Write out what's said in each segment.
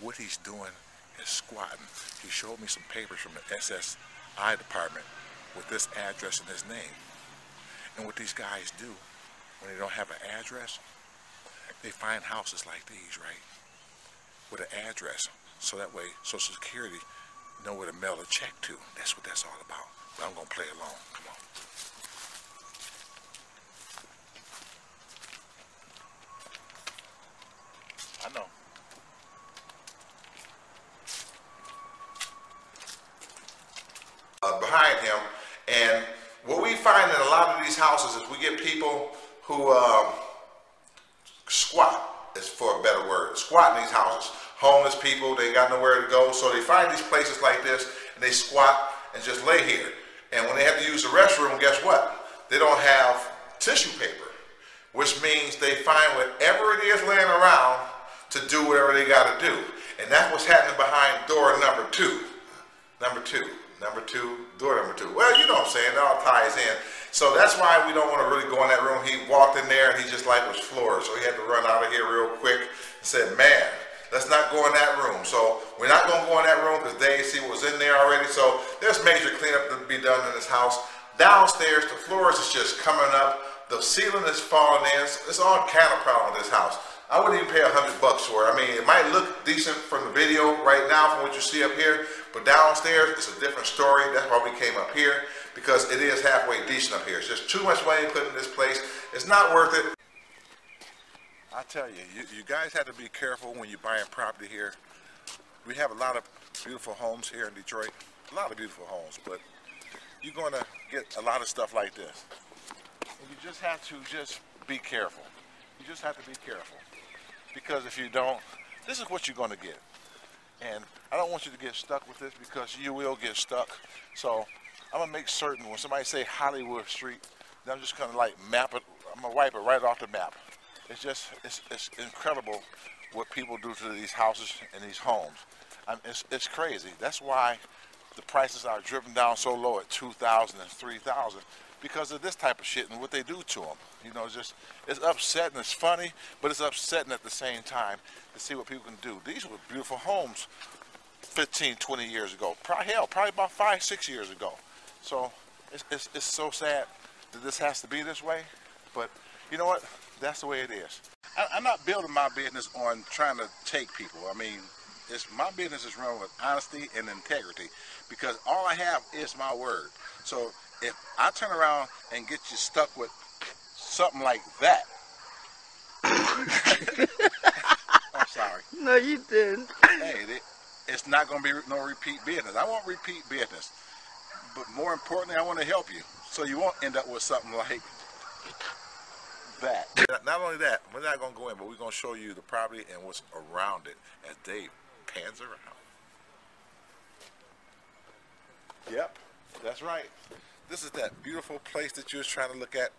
what he's doing is squatting. He showed me some papers from the SSI department with this address and his name. And what these guys do when they don't have an address, they find houses like these, right, with an address, so that way Social Security know where to mail a check to. That's what that's all about. But I'm gonna play along. Come on. I know. Behind him, and what we find in a lot of these houses is we get people who squat, is for a better word, squat in these houses. Homeless people, they got nowhere to go, so they find these places like this and they squat and just lay here. And when they have to use the restroom, guess what? They don't have tissue paper, which means they find whatever it is laying around to do whatever they got to do. And that's what's happening behind door number two. Door number two. Well, you know what I'm saying, it all ties in. So that's why we don't want to really go in that room. He walked in there and he just like was floored. So he had to run out of here real quick and said, man, let's not go in that room. So we're not going to go in that room because they see what was in there already. So there's major cleanup to be done in this house. Downstairs, the floors is just coming up. The ceiling is falling in. It's all kind of problem with this house. I wouldn't even pay $100 for it. I mean, it might look decent from the video right now from what you see up here, but downstairs it's a different story. That's why we came up here, because it is halfway decent up here. It's just too much money put in this place. It's not worth it. I tell you, you guys have to be careful when you're buying property here. We have a lot of beautiful homes here in Detroit, a lot of beautiful homes, but you're going to get a lot of stuff like this. And you just have to be careful. You just have to be careful. Because if you don't, this is what you're going to get. And I don't want you to get stuck with this, because you will get stuck. So I'm going to make certain when somebody say Hollywood Street, then I'm just going to like map it. I'm going to wipe it right off the map. It's just, it's incredible what people do to these houses and these homes. It's crazy. That's why the prices are driven down so low at $2,000 and $3,000, because of this type of shit and what they do to them. You know, it's upsetting, it's funny, but it's upsetting at the same time to see what people can do. These were beautiful homes 15, 20 years ago. Probably about 5, 6 years ago. So it's so sad that this has to be this way, but you know what? That's the way it is. I'm not building my business on trying to take people. I mean, my business is run with honesty and integrity, because all I have is my word. So if I turn around and get you stuck with something like that, I'm sorry. No, you didn't. Hey, it's not going to be no repeat business. I want repeat business, but more importantly, I want to help you so you won't end up with something like that. Not only that, we're not going to go in, but we're going to show you the property and what's around it as Dave pans around. Yep, that's right. This is that beautiful place that you was trying to look at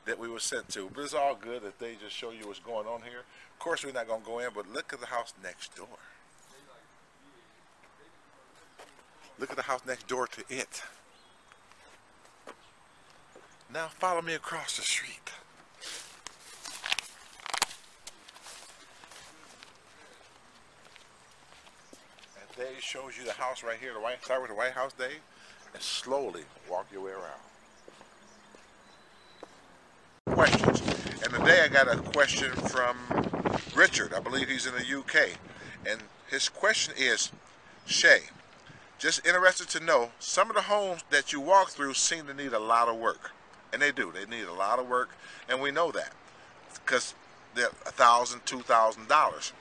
that we were sent to. But it's all good that they just show you what's going on here. Of course, we're not going to go in, but look at the house next door. Look at the house next door to it. Now follow me across the street. And Dave shows you the house right here, start with the White House, Dave, and slowly walk your way around. Questions. And today I got a question from Richard. I believe he's in the UK. And his question is, Shea, just interested to know, some of the homes that you walk through seem to need a lot of work. And they do. They need a lot of work. And we know that, because they're $1,000, $2,000.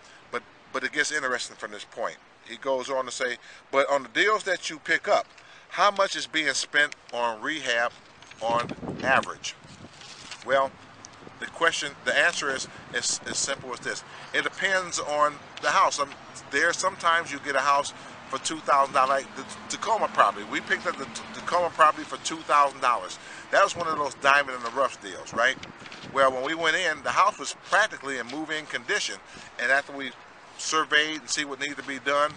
But it gets interesting from this point. He goes on to say, but on the deals that you pick up, how much is being spent on rehab on average? Well, the answer is as simple as this. It depends on the house. Sometimes you get a house for $2,000, like the Tacoma property. We picked up the Tacoma property for $2,000. That was one of those diamond in the rough deals, right? Well, when we went in, the house was practically in move-in condition, and after we surveyed and see what needed to be done,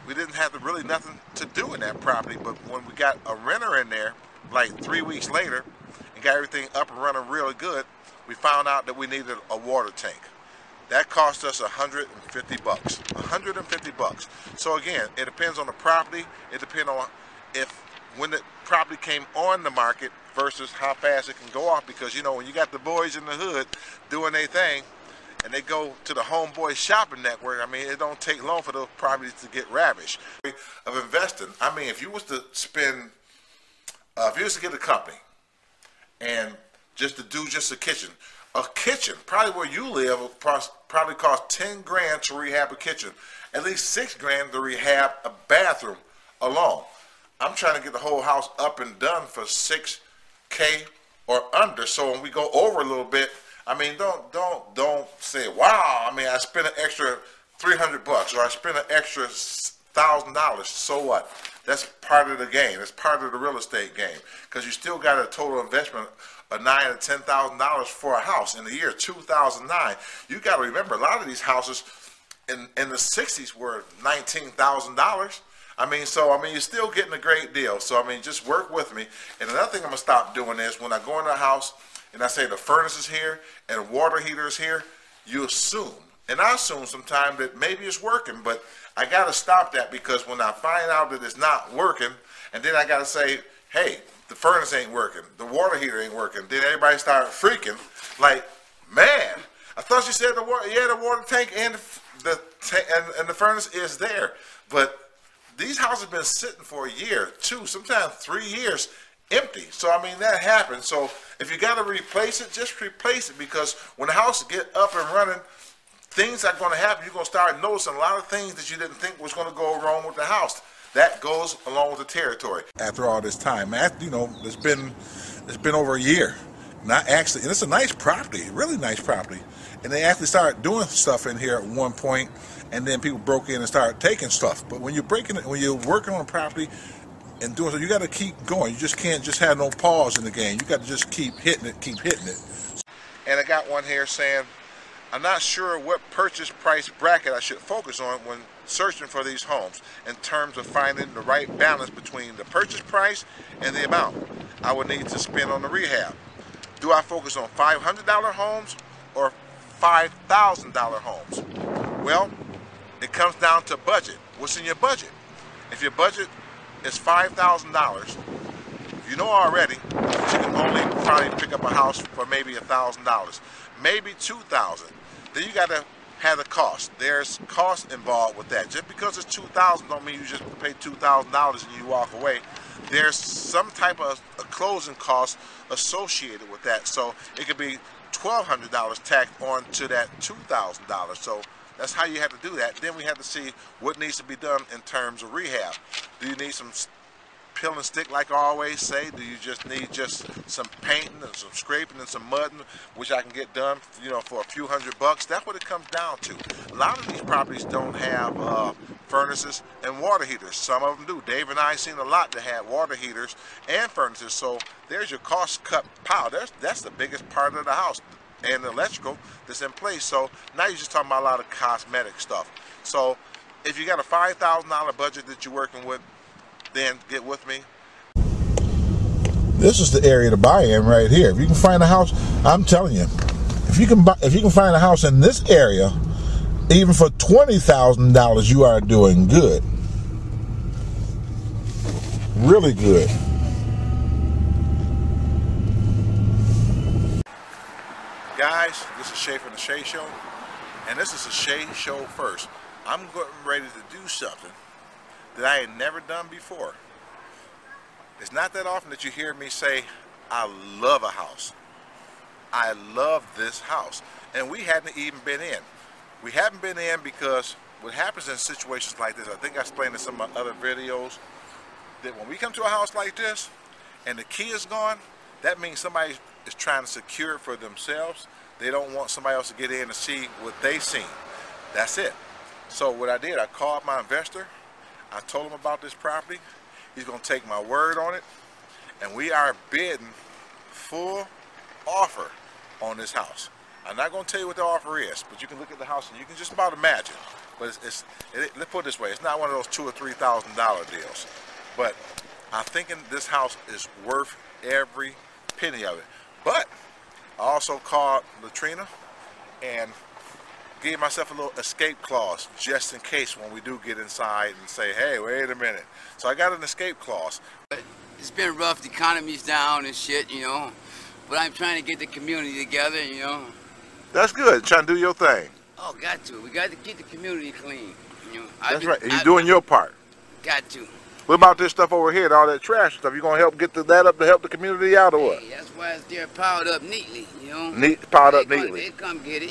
we didn't have really nothing to do in that property. But when we got a renter in there, like 3 weeks later, and got everything up and running really good, we found out that we needed a water tank. That cost us $150. $150. So again, it depends on the property. It depends on when the property came on the market versus how fast it can go off, because you know, when you got the boys in the hood doing their thing and they go to the homeboy shopping network, I mean, it don't take long for those properties to get ravished. Of investing, I mean, if you was to spend, if you was to get a company and just to do just a kitchen, probably where you live, will probably cost 10 grand to rehab a kitchen, at least 6 grand to rehab a bathroom alone. I'm trying to get the whole house up and done for $6K or under. So when we go over a little bit, I mean, don't say, wow, I mean, I spent an extra $300 or I spent an extra $1,000. So what? That's part of the game. That's part of the real estate game, because you still got a total investment of $9,000 to $10,000 for a house in the year 2009. You got to remember, a lot of these houses in the 60s were $19,000. I mean, so, I mean, you're still getting a great deal. So, I mean, just work with me. And another thing I'm going to stop doing is when I go into a house and I say the furnace is here and the water heater is here, you assume. And I assume sometimes that maybe it's working, but I got to stop that, because when I find out that it's not working, and then I got to say, hey, the furnace ain't working, the water heater ain't working, then everybody start freaking like, man, I thought you said the water tank and the furnace is there. But these houses have been sitting for a year, 2, sometimes 3 years empty. So, I mean, that happens. So, if you got to replace it, just replace it, because when the house get up and running, things are going to happen. You're going to start noticing a lot of things that you didn't think was going to go wrong with the house. That goes along with the territory. After all this time, you know, it's been over a year. Not actually, and it's a nice property, really nice property. And they actually started doing stuff in here at one point, and then people broke in and started taking stuff. But when you're working on a property and doing so, you got to keep going. You just can't just have no pause in the game. You got to just keep hitting it, And I got one here saying, I'm not sure what purchase price bracket I should focus on when searching for these homes in terms of finding the right balance between the purchase price and the amount I would need to spend on the rehab. Do I focus on $500 homes or $5,000 homes? Well, it comes down to budget. What's in your budget? If your budget is $5,000, you know already that you can only probably pick up a house for maybe $1,000, maybe $2,000. Then you got to have the cost. There's cost involved with that. Just because it's $2,000 don't mean you just pay $2,000 and you walk away. There's some type of a closing cost associated with that. So it could be $1,200 tacked on to that $2,000. So that's how you have to do that. Then we have to see what needs to be done in terms of rehab. Do you need some peel and stick, like I always say? Do you just need some painting and some scraping and some mudding, which I can get done, you know, for a few $100? That's what it comes down to. A lot of these properties don't have furnaces and water heaters. Some of them do. Dave and I seen a lot that had water heaters and furnaces. So there's your cost cut pile. That's the biggest part of the house, and the electrical that's in place. So now you're just talking about a lot of cosmetic stuff. So if you got a $5,000 budget that you're working with, then get with me. This is the area to buy in right here. If you can find a house, I'm telling you, if you can find a house in this area, even for $20,000, you are doing good. Really good. Guys, this is Shea from the Shea Show, and this is a Shea Show first. I'm getting ready to do something that I had never done before. It's not that often that you hear me say, I love a house. I love this house. And we hadn't even been in. We haven't been in because what happens in situations like this, I think I explained in some of my other videos, that when we come to a house like this and the key is gone, that means somebody is trying to secure it for themselves. They don't want somebody else to get in to see what they've seen. That's it. So what I did, I called my investor. I told him about this property. He's going to take my word on it, and we are bidding full offer on this house. I'm not going to tell you what the offer is, but you can look at the house and you can just about imagine. But let's put it this way: it's not one of those $2,000 or $3,000 deals. But I'm thinking this house is worth every penny of it. But I also called Latrina, and gave myself a little escape clause just in case when we do get inside and say, hey, wait a minute. So I got an escape clause. It's been rough, the economy's down and shit, you know, but I'm trying to get the community together, you know. That's good, trying to do your thing. Oh, got to. We got to keep the community clean, you know. That's right, and you're doing your part. Got to. What about this stuff over here, all that trash stuff? You gonna help get that up to help the community out or what? Hey, that's why it's there piled up neatly, you know. Piled up neatly. They come get it.